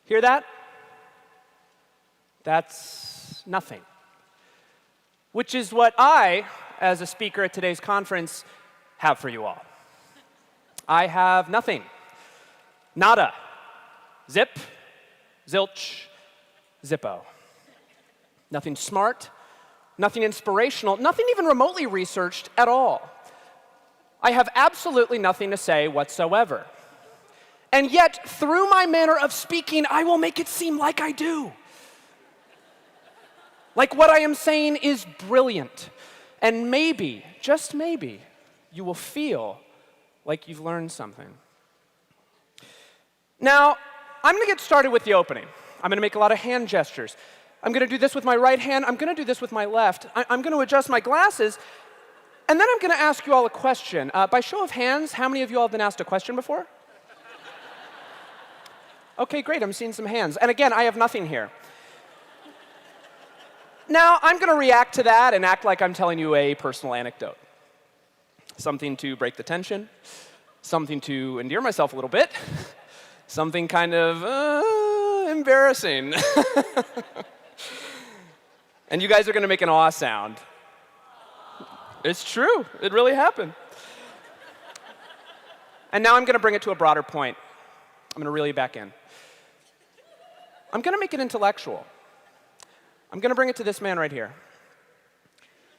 Hear that? That's nothing. Which is what I, as a speaker at today's conference, have for you all. I have nothing. Nada. Zip. Zilch. Zippo. Nothing smart. Nothing inspirational. Nothing even remotely researched at all. I have absolutely nothing to say whatsoever. And yet, through my manner of speaking, I will make it seem like I do. Like what I am saying is brilliant. And maybe, just maybe, you will feel like you've learned something. Now, I'm going to get started with the opening. I'm going to make a lot of hand gestures. I'm going to do this with my right hand. I'm going to do this with my left. I'm going to adjust my glasses. And then I'm going to ask you all a question. By show of hands, how many of you all have been asked a question before? OK, great. I'm seeing some hands. And again, I have nothing here. Now, I'm going to react to that and act like I'm telling you a personal anecdote. Something to break the tension, something to endear myself a little bit, something kind of embarrassing. And you guys are going to make an awe sound. It's true. It really happened. And now I'm going to bring it to a broader point. I'm going to reel you back in. I'm going to make it intellectual. I'm going to bring it to this man right here.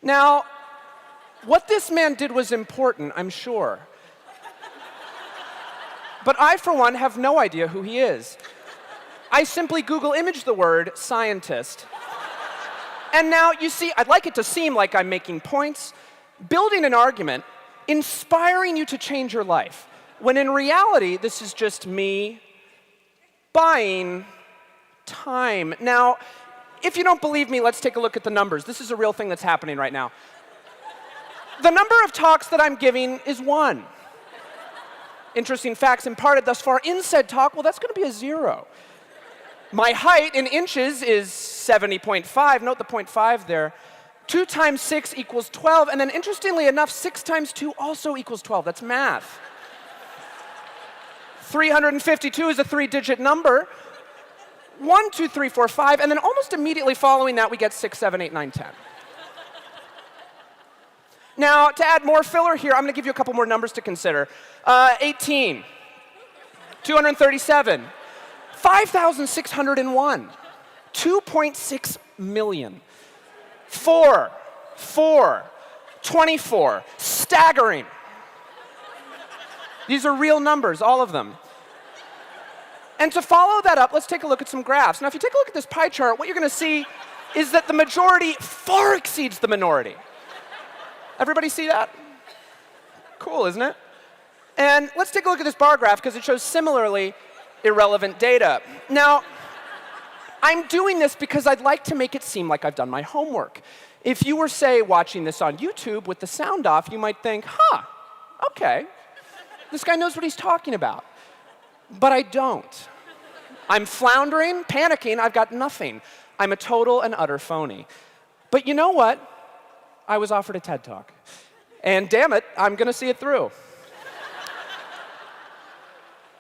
Now, what this man did was important, I'm sure. But I, for one, have no idea who he is. I simply Google image the word scientist. And now, you see, I'd like it to seem like I'm making points, building an argument, inspiring you to change your life, when in reality, this is just me buying time. Now, if you don't believe me, let's take a look at the numbers. This is a real thing that's happening right now. The number of talks that I'm giving is 1. Interesting facts imparted thus far in said talk, well, that's going to be a 0. My height in inches is 70.5. Note the 0.5 there. 2 times 6 equals 12. And then interestingly enough, 6 times 2 also equals 12. That's math. 352 is a 3-digit number. 1, 2, 3, 4, 5. And then almost immediately following that, we get 6, 7, 8, 9, 10. Now, to add more filler here, I'm going to give you a couple more numbers to consider. 18, 237, 5,601, 2.6 million, 4, 24, staggering. These are real numbers, all of them. And to follow that up, let's take a look at some graphs. Now, if you take a look at this pie chart, what you're going to see is that the majority far exceeds the minority. Everybody see that? Cool, isn't it? And let's take a look at this bar graph because it shows similarly irrelevant data. Now, I'm doing this because I'd like to make it seem like I've done my homework. If you were, say, watching this on YouTube with the sound off, you might think, OK, this guy knows what he's talking about. But I don't. I'm floundering, panicking, I've got nothing. I'm a total and utter phony. But you know what? I was offered a TED Talk. And damn it, I'm going to see it through.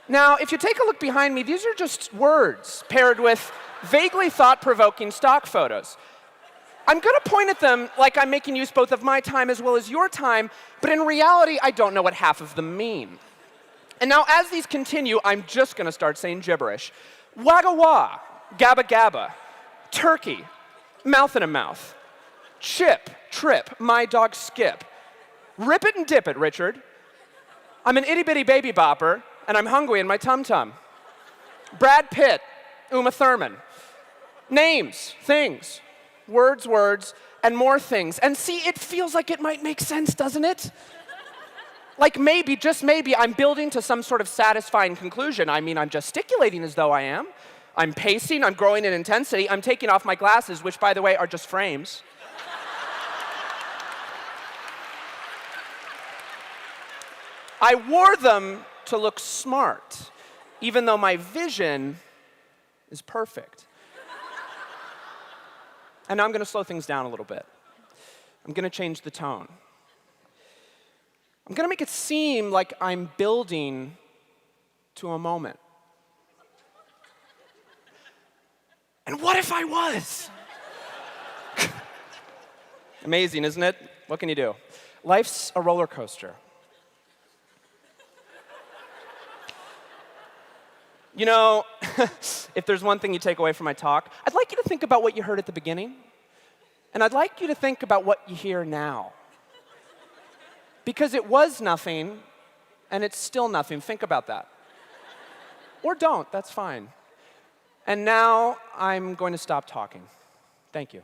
Now, if you take a look behind me, these are just words paired with vaguely thought-provoking stock photos. I'm going to point at them like I'm making use both of my time as well as your time, but in reality, I don't know what half of them mean. And now, as these continue, I'm just going to start saying gibberish. Wagga wah, gabba gabba, turkey, mouth in a mouth, chip, trip, my dog Skip. Rip it and dip it, Richard. I'm an itty-bitty baby bopper, and I'm hungry in my tum-tum. Brad Pitt, Uma Thurman. Names, things, words, and more things. And see, it feels like it might make sense, doesn't it? Like maybe, just maybe, I'm building to some sort of satisfying conclusion. I mean, I'm gesticulating as though I am. I'm pacing, I'm growing in intensity. I'm taking off my glasses, which, by the way, are just frames. I wore them to look smart, even though my vision is perfect. And now I'm going to slow things down a little bit. I'm going to change the tone. I'm going to make it seem like I'm building to a moment. And what if I was? Amazing, isn't it? What can you do? Life's a roller coaster. You know, if there's one thing you take away from my talk, I'd like you to think about what you heard at the beginning, and I'd like you to think about what you hear now. Because it was nothing, and it's still nothing. Think about that. Or don't, that's fine. And now I'm going to stop talking. Thank you.